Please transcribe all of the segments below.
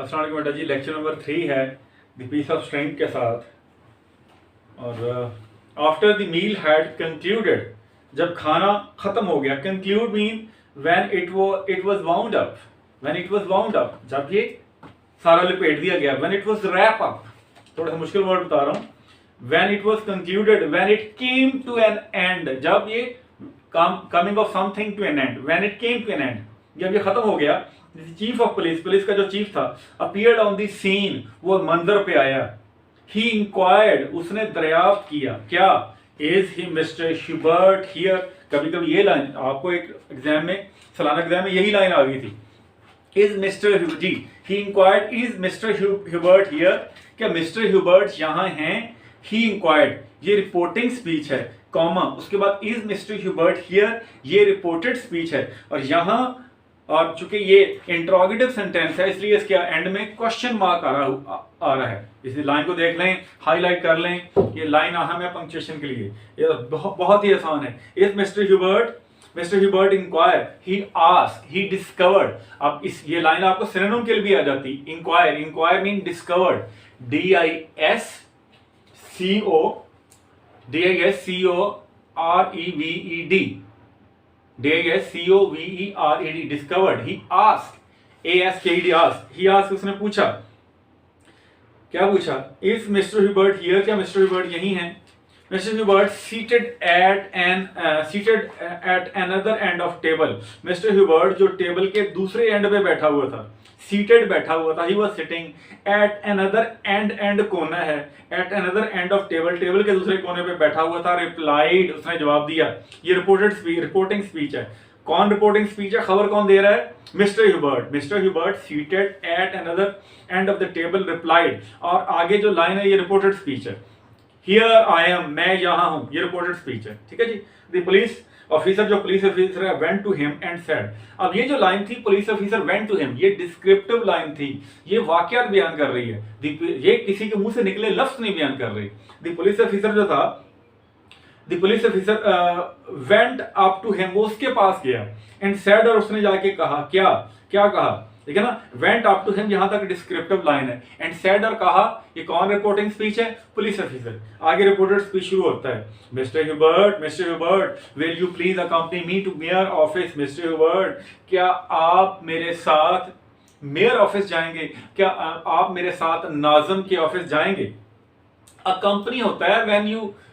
अस्सलाम वालेकुम बेटा जी। लेक्चर नंबर 3 है द पीस ऑफ स्ट्रेंथ के साथ। और after the meal had concluded, जब खाना खत्म हो गया। Conclude mean when it was wound up, when it was wound up, जब ये सारा लपेट दिया गया। When it was wrap up, थोड़ा सा मुश्किल वर्ड बता रहा हूं। When it was concluded, when it came to an end, जब ये coming of something to an end, when it came to an end, जब ये खत्म हो गया। चीफ ऑफ पुलिस, पुलिस का जो चीफ था, अपीयर्ड ऑन द सीन, वो मंजर पे आया। ही इंक्वायर्ड, उसने दरियाफ्त किया। क्या? Is he mister Hubert here. कभी कभी ये लाइन आपको एक एग्जाम में, सालाना एग्जाम में यही लाइन आ गई थी। इज मिस्टर जी, he inquired is mister Hubert here, क्या मिस्टर ह्यूबर्ट यहाँ हैं? ही इंक्वायर्ड, ये रिपोर्टिंग स्पीच है, कॉमा उसके बाद इज मिस्टर ह्यूबर्ट हियर, ये रिपोर्टेड स्पीच है। और यहाँ, और चूंकि ये इंट्रोगेटिव सेंटेंस है, इसलिए इसके एंड में क्वेश्चन मार्क आ रहा है। इस लाइन को देख लें, हाईलाइट कर लें, ये लाइन अहम है पंक्चुएशन के लिए। ये बहुत ही आसान है। Is mister Hubert inquire, he ask, he discovered. अब इस ये लाइन आपको सिनोनिम के लिए भी आ जाती। Inquire mean discovered, DISCOVED, discovered. He asked, ASKED asked, he asked, उसने पूछा। क्या पूछा? Is Mr. Hubert here? क्या मिस्टर ह्यूबर्ट यही हैं? Mr. Hubert seated at another end of table. Mr. Hubert जो टेबल के दूसरे एंड पे बैठा हुआ था, seated बैठा हुआ था, he was sitting at another end कोना है, at another end of table, table के दूसरे कोने पे बैठा हुआ था। replied, उसने जवाब दिया। ये रिपोर्टिंग स्पीच है। कौन रिपोर्टिंग स्पीच है? खबर कौन दे रहा है? Mister Hubert seated at another end of the table replied। और आगे जो लाइन है ये रिपोर्टेड स्पीच है। Here I am, मैं यहाँ हूँ, ये रिपोर्टेड स्पीच है। ठीक है जी। The police officer, जो पुलिस ऑफिसर है, went to him and said। अब ये जो लाइन थी, police officer went to him, ये डिस्क्रिप्टिव लाइन थी, ये वाकयात बयान कर रही है। ये किसी के मुंह से निकले लफ्ज नहीं बयान कर रही। The police officer जो था, The police officer went up to him, वो उसके पास गया, and said, और उसने जाके कहा। क्या कहा? ठीक है ना। went up to him, यहां तक डिस्क्रिप्टिव लाइन है। and said, और कहा। ये कौन रिपोर्टिंग स्पीच है? Police officer. आगे रिपोर्टेड स्पीच शुरू होता है। Mister Hubert, will you please accompany me to mayor office. Mister Hubert, क्या आप मेरे साथ मेयर ऑफिस जाएंगे? क्या आप मेरे साथ नाज़िम के ऑफिस जाएंगे? अकम्पनी होता है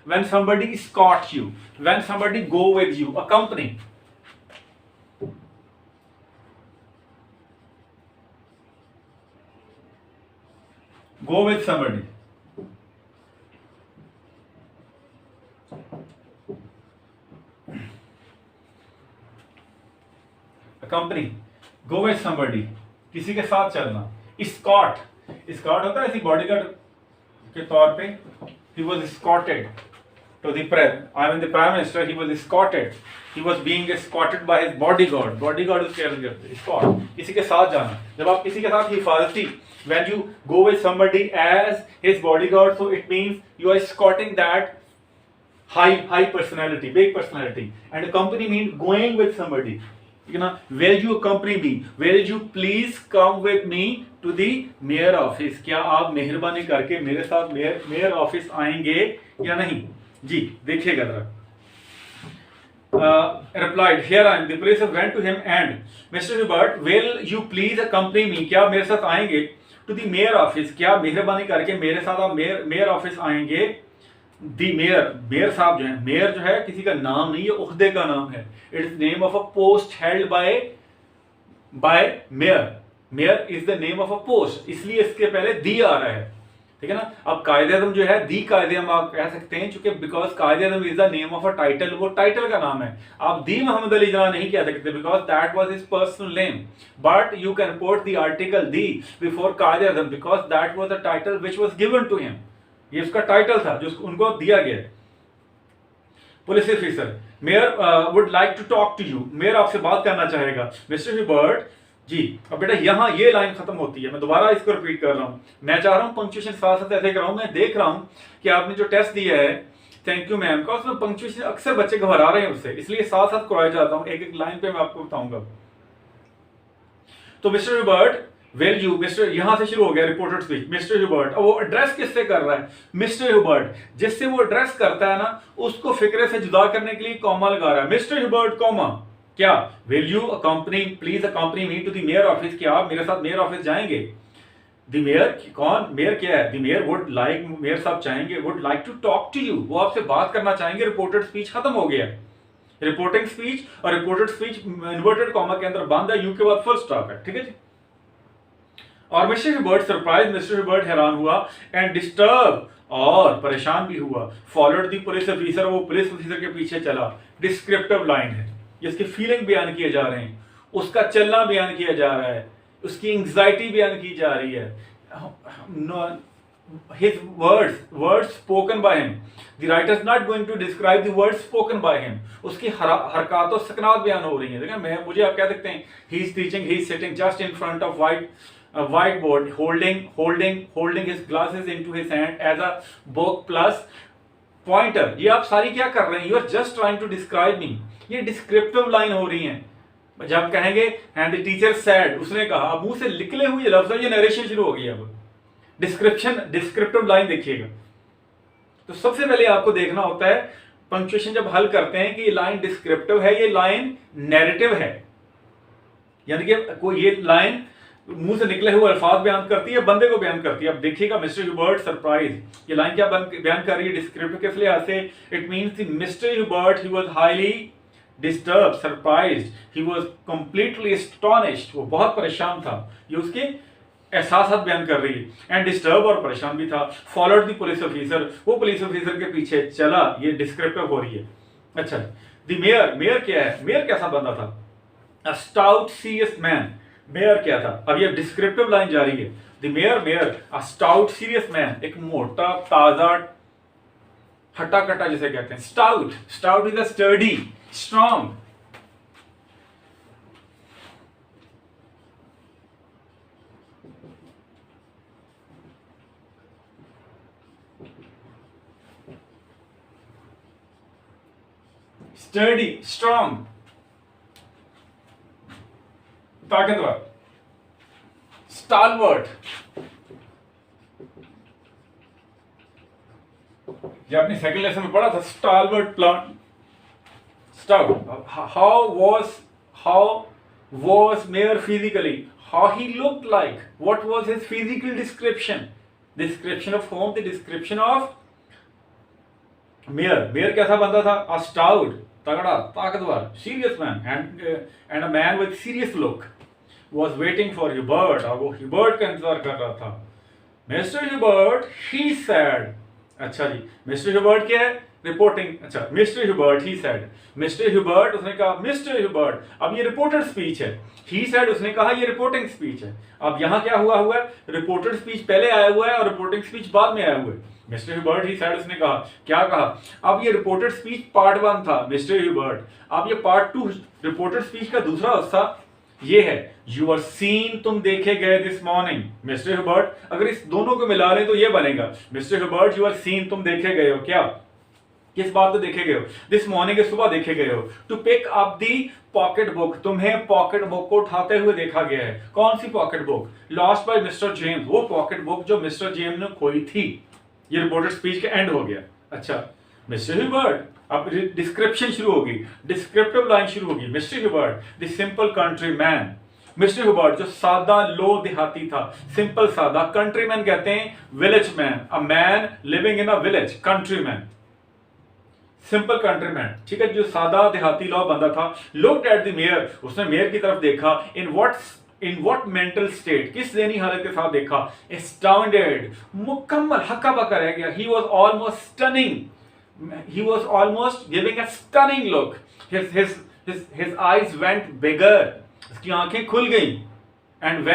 when somebody escort you, when somebody go with you, accompany। go with somebody, accompany, go with somebody, किसी के साथ चलना। escort होता है ऐसी बॉडीगार्ड के तौर पे। he was escorted to the prime minister, he was escorted, he was being escorted by his bodyguard उसके escort, किसी के साथ जाना। जब आप किसी के साथ हिफाजती, when you go with somebody as his bodyguard, so it means you are escorting that high personality, big personality। and accompany means going with somebody, ठीक है ना। will you accompany me, will you please come with me to the mayor office, क्या आप मेहरबानी करके मेरे साथ mayor office आएंगे या नहीं जी। देखिएगा जरा। replied, here I am, the police went to him and Mr. Hubert, will you please accompany me, क्या मेरे साथ आएंगे to the mayor office, क्या मेहरबानी करके मेरे साथ आप मेयर ऑफिस आएंगे। दी मेयर साहब जो है, मेयर जो है किसी का नाम नहीं है, उहदे का नाम है। It's name of a post held by mayor is the name of a post, इसलिए इसके पहले दी आ रहा है। ठीक है ना। अब कायदे आज़म जो है, दी कायदे आज़म आप कह सकते हैं, क्योंकि because Quaid-e Azam is the name of a title, वो टाइटल का नाम है। आप दी मोहम्मद अली जना नहीं कह सकते because that was his personal name, but you can put the article the before Quaid-e Azam because that was the title which was given to him. ये उसका टाइटल था जो उनको दिया गया। Police officer, mayor would like to talk to you, mayor आपसे बात करना चाहेगा। Mister Hubert ji. अब बेटा यहाँ ये लाइन खत्म होती है, मैं दोबारा इसको रिपीट कर रहा हूँ। मैं चाह रहा हूँ पंक्चुएशन साथ साथ ऐसे कराऊं। मैं देख रहा हूँ कि आपने जो टेस्ट दिया है, थैंक यू मैम का, उसमें पंक्चुएशन अक्सर बच्चे घबरा रहे हैं उससे, इसलिए साथ साथ करवाया जाता हूँ। एक एक लाइन पे मैं आपको बताऊंगा। तो mister Hubert will you mister, यहां से शुरू हो गया रिपोर्टेड स्पीच, मिस्टर ह्यूबर्ट। अब वो एड्रेस किससे कर रहा है? Mister Hubert. जिससे वो एड्रेस करता है ना, उसको फिक्रे से जुदा करने के लिए कॉमा लगा रहा है, मिस्टर ह्यूबर्ट कॉमा क्या, will you accompany, please accompany me to the mayor office, क्या आप मेरे साथ मेयर ऑफिस जाएंगे? द मेयर, कौन मेयर क्या है? The mayor would like, mayor साहब चाहेंगे, would like to talk to you, वो आपसे बात करना चाहेंगे। रिपोर्टेड स्पीच खत्म हो गया। रिपोर्टिंग स्पीच और रिपोर्टेड स्पीच इन्वर्टेड कॉमा के अंदर बंद है, यू के बाद फुल स्टॉप है, ठीक है जी। और mister Hubert surprise, mister Hubert हैरान हुआ, एंड डिस्टर्ब, और परेशान भी हुआ। फॉलोड दी पुलिस ऑफिसर, वो पुलिस ऑफिसर के पीछे चला। डिस्क्रिप्टिव लाइन है, इसकी फीलिंग बयान किए जा रहे हैं, उसका चलना बयान किया जा रहा है, उसकी एंग्जाइटी बयान की जा रही है। His words spoken by him. The writer is not going to describe the words spoken by him. उसकी हरकत और सकनात बयान हो रही हैं। देखें, मुझे आप कह सकते हैं, he is teaching, he is sitting just in front of whiteboard, holding his glasses into his hand as a book plus pointer. ये आप सारी क्या कर रहे हैं? You are just trying to describe me. ये डिस्क्रिप्टिव लाइन हो रही हैं। जब कहेंगे and the teacher said, उसने कहा, अब मुंह से निकले हुए लफ्ज, ये नरेशन शुरू हो गई। अब डिस्क्रिप्टिव लाइन देखिएगा। तो सबसे पहले आपको देखना होता है पंक्चुएशन जब हल करते हैं कि ये लाइन डिस्क्रिप्टिव है, ये लाइन नैरेटिव है, यानी कि कोई ये लाइन मुंह से निकले हुए अल्फाज बयान करती है, बंदे को बयान करती है। अब देखिएगा, मिस्टर ह्यूबर्ट सरप्राइज, ये लाइन क्या बयान कर रही है डिस्क्रिप्टिव किस लिहाज से? It means mister Hubert he was highly disturb, surprised, he was completely astonished, वो बहुत परेशान था। ये उसके एहसास बयान कर रही है। एंड डिस्टर्ब, और परेशान भी था। फॉलोड द पुलिस ऑफिसर, वो पुलिस ऑफिसर के पीछे चला, ये डिस्क्रिप्टिव हो रही है। अच्छा, द मेयर, मेयर क्या है? मेयर कैसा बंदा था? A stout serious man. Mayor क्या था? अब ये डिस्क्रिप्टिव लाइन जा रही है। The mayor a stout serious man, एक मोटा ताजा हट्टा कट्टा जिसे कहते हैं। Stout is a sturdy, strong. Sturdy, strong, ताकतवर। स्टालवर्ट, ये आपने सेकंड लेसन में पढ़ा था, stalwart plant. Stout. How was Mayer physically? How he looked like? What was his physical description? Description of whom? The description of Mayer. Mayer कैसा बंदा था? A stout, तगड़ा, ताकतवर, serious man, and a man with serious look was waiting for Hubert. अब वो Hubert का इंतजार कर रहा था। Mr. Hubert, he said. अच्छा जी, Mr. Hubert क्या है? रिपोर्टिंग। अच्छा, mister Hubert, he said, mister Hubert, उसने कहा मिस्टर ह्यूबर्ट। अब ये रिपोर्टेड स्पीच है। ही सेड, उसने कहा, ये रिपोर्टिंग स्पीच है। अब यहां क्या हुआ है? रिपोर्टेड स्पीच पहले आया हुआ है और रिपोर्टिंग स्पीच बाद में आया हुआ है। मिस्टर ह्यूबर्ट, ही सेड, उसने कहा, क्या कहा? अब ये रिपोर्टेड स्पीच पार्ट 1 था, मिस्टर ह्यूबर्ट। अब ये पार्ट 2, रिपोर्टेड स्पीच का दूसरा हिस्सा ये है, यू आर सीन, तुम देखे गए दिस मॉर्निंग। मिस्टर ह्यूबर्ट, अगर इस दोनों को मिला लें तो ये बनेगा, mister Hubert, you are seen, तुम देखे गए हो। क्या, किस बात को देखे गए हो? दिस मॉर्निंग, सुबह देखे गए हो। To pick up the pocket book, तुम्हें पॉकेट बुक को उठाते हुए देखा गया है। कौन सी pocket book? Lost by mister James, वो पॉकेट बुक जो मिस्टर जेम्स ने खोई थी। ये रिपोर्टेड स्पीच का एंड हो गया। अच्छा, मिस्टर ह्यूबर्ट, अब डिस्क्रिप्शन शुरू होगी, डिस्क्रिप्टिव लाइन शुरू होगी। Mister Hubert, the simple country man. Mister Hubert जो सादा लो देहाती था, सिंपल सादा। कंट्री मैन कहते हैं village man, a man living in a village, country man, simple countryman, ठीक है, जो सादा देहाती लो बंदा था। लुक्ड एट द मेयर, उसने मेयर की तरफ देखा। इन व्हाट मेंटल स्टेट, किस ज़हनी हालत के साथ देखा? एस्टाउंडेड, मुकम्मल हक्का बक्का रह गया। He was almost stunning, he was almost giving a stunning look. His eyes went bigger, उसकी आंखें खुल गई। And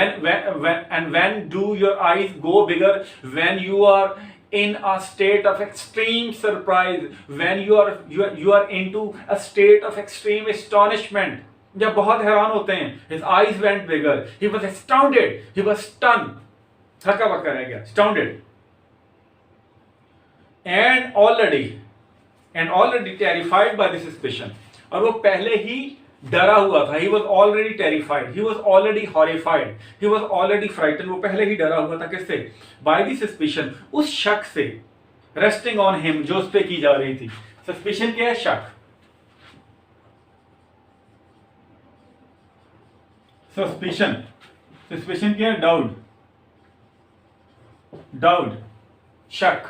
when do your eyes go bigger? When you are in a state of extreme surprise, when you are into a state of extreme astonishment, जब बहुत हैरान होते हैं। His eyes went bigger, he was astounded, he was stunned, हक्का बक्का रह गया, astounded, and already terrified by the suspicion, और वो पहले ही डरा हुआ था, he was already terrified, he was already horrified, he was already frighten, वो पहले ही डरा हुआ था किससे? बाय द सस्पिशन, उस शक से, रेस्टिंग ऑन हिम, जो उस पे की जा रही थी। सस्पिशन क्या है? शक। सस्पिशन, सस्पिशन क्या है? डाउट, डाउट, शक।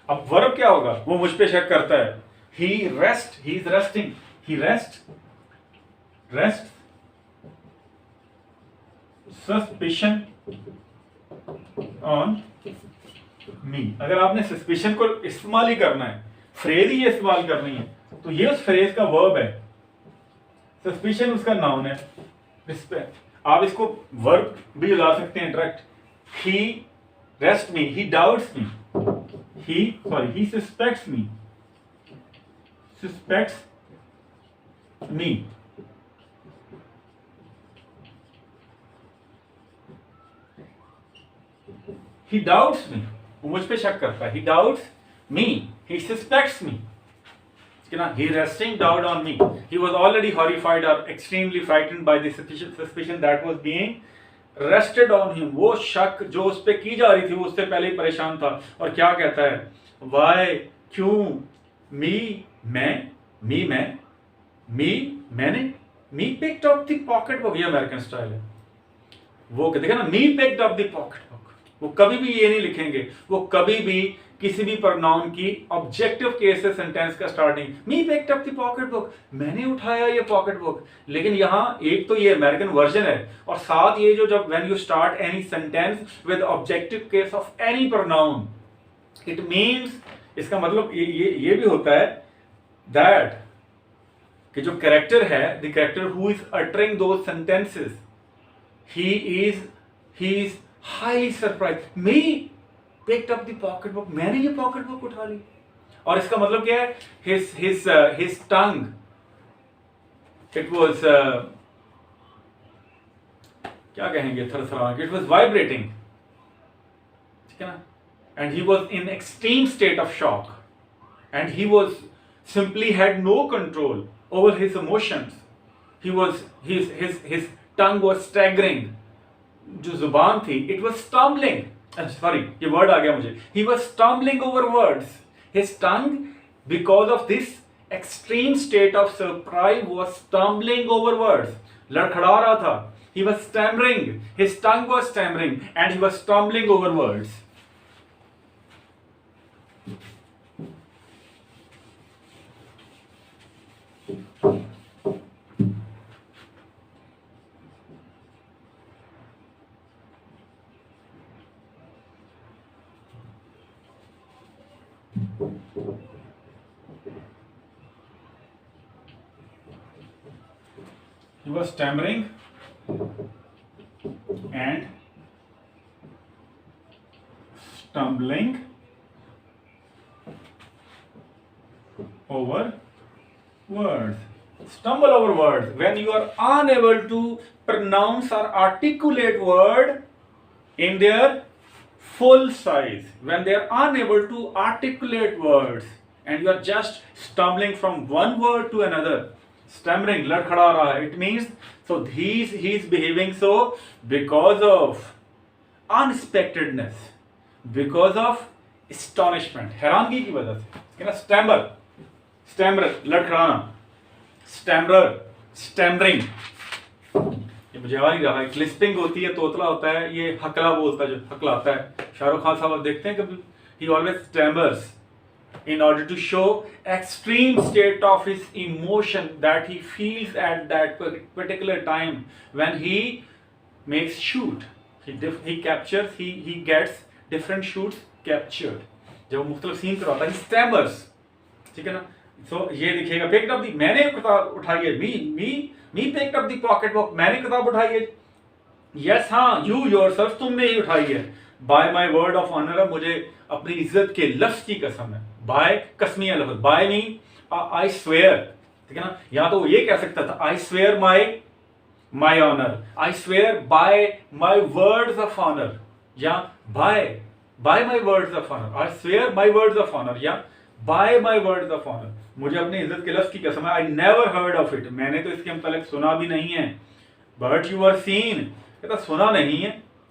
अब वर्ब क्या होगा? वो मुझ पे शक करता है। He rest, he is resting, he rest, rest suspicion on me. अगर आपने सस्पिशन को इस्तेमाल ही करना है, फ्रेज ही इस्तेमाल करनी है, तो ये उस फ्रेज का वर्ब है, सस्पिशन उसका नाउन है। आप इसको वर्ब भी लगा सकते हैं direct. He rest me, he doubts me, he suspects me, suspects me, he doubts me, वो मुझ पे शक करता है। he doubts me, he suspects me, he resting doubt on me, he was already horrified or extremely frightened by the suspicion that was being rested on him, वो शक जो उस पे की जा रही थी, वो उससे पहले ही परेशान था। और क्या कहता है? वाई, क्यों, मी, मैं, मी, मैं, मी, मैंने, me picked up the pocket book, ये अमेरिकन स्टाइल है। वो देखा ना, me picked up the pocket book, वो कभी भी ये नहीं लिखेंगे, वो कभी भी किसी भी प्रोनाउन की ऑब्जेक्टिव केस से सेंटेंस का starting, me picked up the pocket book, मैंने उठाया ये पॉकेट बुक। लेकिन यहां एक तो ये अमेरिकन वर्जन है, और साथ ये जो जब when you start any sentence with objective case of any pronoun, it means, इसका मतलब ये भी होता है दैट कि जो कैरेक्टर है, the character who is uttering those sentences, he is highly surprise, me picked up the pocketbook, मैंने ये पॉकेटबुक उठा ली। और इसका मतलब क्या है? his tongue, it was क्या कहेंगे, थरथराना, it was vibrating, ठीक है ना? and he was in extreme state of shock, and he was simply had no control over his emotions, his tongue was staggering, जो जुबान थी, it was stumbling, सॉरी ये word आ गया मुझे, he was stumbling over words, his tongue because of this extreme state of surprise was stumbling over words, लड़खड़ा रहा था, he was stammering, his tongue was stammering and he was stumbling over words. He was stammering and stumbling over words. Stumble over words when you are unable to pronounce or articulate word in their full size, when they are unable to articulate words and you are just stumbling from one word to another. Stammering, लड़खड़ा रहा है, it means, so he is behaving so because of unexpectedness, because of astonishment, हैरानगी की वजह से, ना, stammer, लड़खड़ाना, stammerer, stammering, ये मुझे आ ही रहा है, क्लिस्पिंग होती है, तोतला होता है, ये हकला बोलता है, जो हकलाता है। शाहरुख खान साहब आप देखते हैं कभी, he always stammers in order to show extreme state of his emotion that he feels at that particular time when he makes shoot, he captures, he gets different shoots captured, जब वो मुख्तलिफ सीन करवाता है, he stammers, ठीक है ना? So ये दिखेगा, picked up the, मैंने किताब उठाई है, me picked up the pocket book, मैंने किताब उठाई है, yes हाँ, you yourself, तुमने ही उठाई है, by my word of honor, मुझे अपनी इज्जत के लफ्ज की कसम है, by कसमिया लफ्ज, by me I swear, ठीक है ना? या तो ये कह सकता था I swear my honor, I swear by my words of honor, या by my words of honor, I swear my words of honor, या by my words of honor, मुझे अपनी इज्जत के लफ्ज़ की कसम है, आई नेवर हर्ड ऑफ इट, मैंने तो इसके मतलब सुना भी नहीं है। बट यू आर सीन, कहता सुना नहीं है,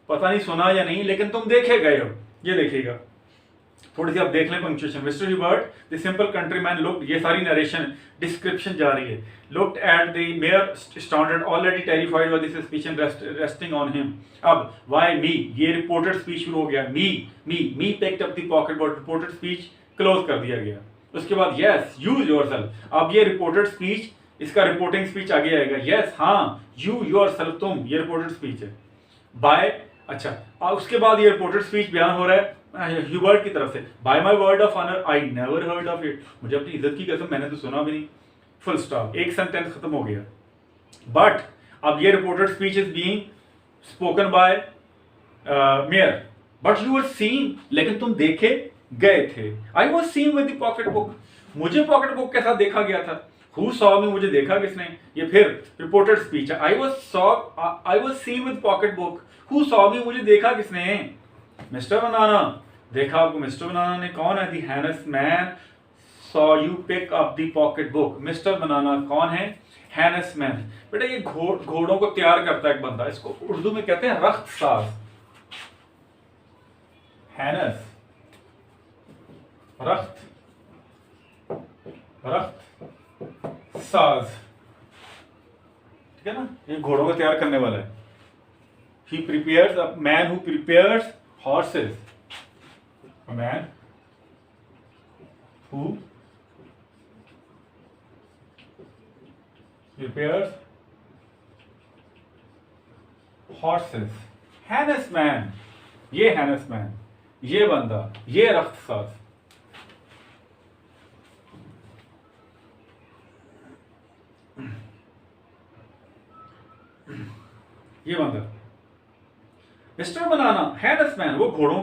पता नहीं सुना या नहीं, लेकिन तुम देखे गए हो। ये देखिएगा, थोड़ी सी आप देख लें punctuation. Mister Hubert the simple countryman looked, ये सारी नरेशन डिस्क्रिप्शन जा रही है, looked at the mayor standard already terrified by this suspicion resting on him. अब व्हाई मी, ये रिपोर्टेड स्पीच शुरू हो गया, me picked up the pocket book, reported speech close कर दिया गया। उसके बाद यस यूज योरसेल्फ, अब ये रिपोर्टेड स्पीच, इसका रिपोर्टिंग स्पीच आगे आएगा, यस हाँ, यू योरसेल्फ, तुम, ये रिपोर्टेड स्पीच है। बाय, अच्छा उसके बाद ये रिपोर्टेड स्पीच बयान हो रहा है ह्यूबर्ट की तरफ से, by my word of honour I never heard of it, मुझे अपनी इज्जत की कसम मैंने तो सुना भी नहीं, फुल स्टॉप, एक सेंटेंस खत्म हो गया। बट अब ये reported speech is being spoken by mayor, but you were seen, लेकिन तुम देखे गए थे। आई was seen with the pocket book, मुझे पॉकेट बुक के साथ देखा गया था। हु सॉ मी, मुझे देखा किसने, ये फिर रिपोर्टेड स्पीच है। आई was seen with pocket book, who saw मी, मुझे देखा किसने, मिस्टर बनाना, देखा आपको मिस्टर बनाना ने, कौन है, the harness man saw you pick up the pocket book, mister Banana कौन है, हैनस मैन। बेटा ये घोड़ों को तैयार करता है एक बंदा, इसको उर्दू में कहते हैं रख्त साज, हैनस रख्त साज, ठीक है ना, ये घोड़ों को तैयार करने वाला है। He prepares, a man who prepares horses, a man who prepares horses, harness man, ये harness man, ये बंदा, ये रख्त साज। ये बंदा मिस्टर बनाना, हैनस मैन, वो घोड़ों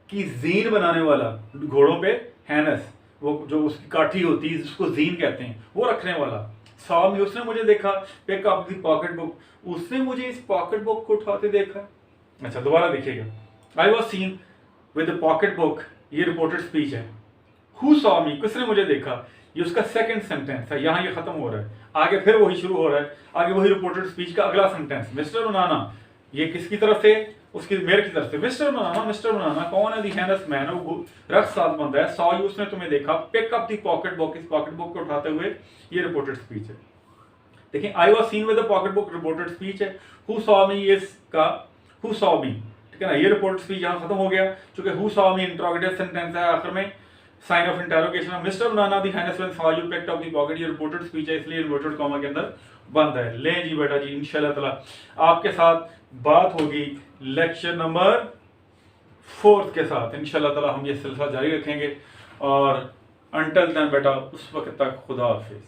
की जीन बनाने वाला, घोड़ों पे हैनस, वो जो उसकी काठी होती है जिसको जीन कहते हैं, वो रखने वाला। सॉ मी, उसने मुझे देखा, pick up the pocket book, उसने मुझे इस पॉकेट बुक को उठाते देखा। अच्छा दोबारा देखिएगा, आई was seen with the pocket book, ये रिपोर्टेड स्पीच है। हु सॉ मी, किसने मुझे देखा, ये उसका सेकंड सेंटेंस है, यहाँ ये खत्म हो रहा है, आगे फिर वही शुरू हो रहा है, आगे वही रिपोर्टेड स्पीच का अगला सेंटेंस। मिस्टर बनाना, ये किसकी तरफ से, उसकी मेयर की तरफ से, मिस्टर बनाना कौन है, दी हैनस मैन, वो रख्त साज बंदा है। सॉ यू, उसने तुम्हें देखा, pick up the pocket book, इस पॉकेट बुक को उठाते हुए, ये रिपोर्टेड स्पीच है। देखिए I was seen with the pocket book, reported speech है। हु सॉ मी, ये इसका हु सॉ मी, ठीक है ना, ये रिपोर्टेड स्पीच यहाँ खत्म हो गया, क्योंकि who saw me interrogative sentence है, आखिर में sign of interrogation. Mister Banana, the harness man saw you picked up the pocket, ये रिपोर्टेड स्पीच है, इसलिए इन्वर्टेड कॉमा के अंदर बंद है। ले जी बेटा जी, इंशाल्लाह ताला आपके साथ बात होगी लेक्चर नंबर 4 के साथ, इंशाल्लाह ताला हम ये सिलसिला जारी रखेंगे। और अंटिल देन बेटा, उस वक्त तक खुदा हाफिज।